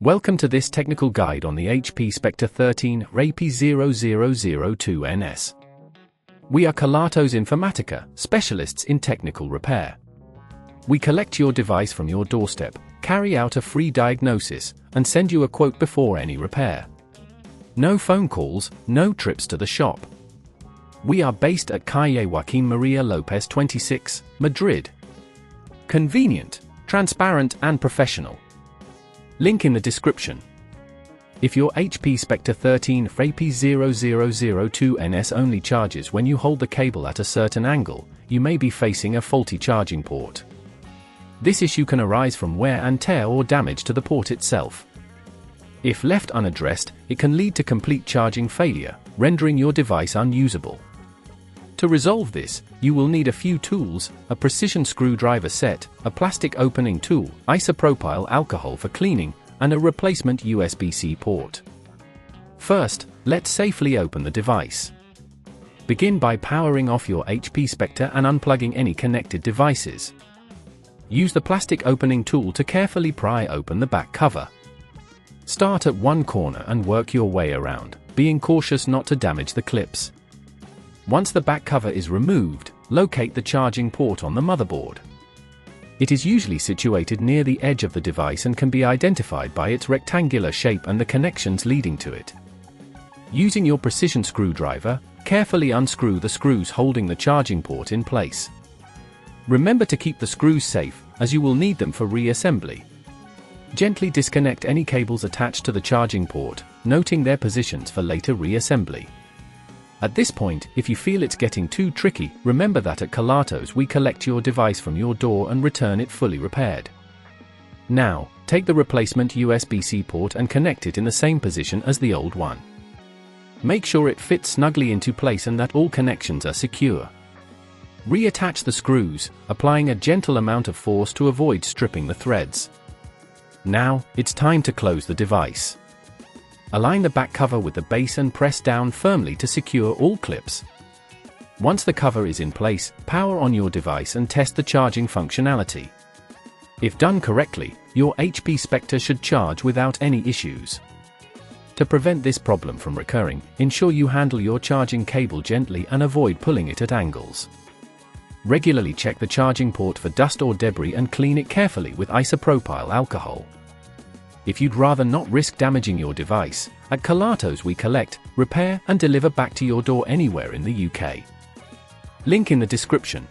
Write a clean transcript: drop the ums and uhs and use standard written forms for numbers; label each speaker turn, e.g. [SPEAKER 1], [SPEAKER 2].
[SPEAKER 1] Welcome to this technical guide on the HP Spectre 13 RAP0002NS. We are Kelatos Informatica, specialists in technical repair. We collect your device from your doorstep, carry out a free diagnosis, and send you a quote before any repair. No phone calls, no trips to the shop. We are based at Calle Joaquín María López 26, Madrid. Convenient, transparent and professional. Link in the description. If your HP Spectre 13 RAP0002NS only charges when you hold the cable at a certain angle, you may be facing a faulty charging port. This issue can arise from wear and tear or damage to the port itself. If left unaddressed, it can lead to complete charging failure, rendering your device unusable. To resolve this, you will need a few tools: a precision screwdriver set, a plastic opening tool, isopropyl alcohol for cleaning, and a replacement USB-C port. First, let's safely open the device. Begin by powering off your HP Spectre and unplugging any connected devices. Use the plastic opening tool to carefully pry open the back cover. Start at one corner and work your way around, being cautious not to damage the clips. Once the back cover is removed, locate the charging port on the motherboard. It is usually situated near the edge of the device and can be identified by its rectangular shape and the connections leading to it. Using your precision screwdriver, carefully unscrew the screws holding the charging port in place. Remember to keep the screws safe, as you will need them for reassembly. Gently disconnect any cables attached to the charging port, noting their positions for later reassembly. At this point, if you feel it's getting too tricky, remember that at Kelatos we collect your device from your door and return it fully repaired. Now, take the replacement USB-C port and connect it in the same position as the old one. Make sure it fits snugly into place and that all connections are secure. Reattach the screws, applying a gentle amount of force to avoid stripping the threads. Now, it's time to close the device. Align the back cover with the base and press down firmly to secure all clips. Once the cover is in place, power on your device and test the charging functionality. If done correctly, your HP Spectre should charge without any issues. To prevent this problem from recurring, ensure you handle your charging cable gently and avoid pulling it at angles. Regularly check the charging port for dust or debris and clean it carefully with isopropyl alcohol. If you'd rather not risk damaging your device, at Kelatos we collect, repair and deliver back to your door anywhere in the UK. Link in the description.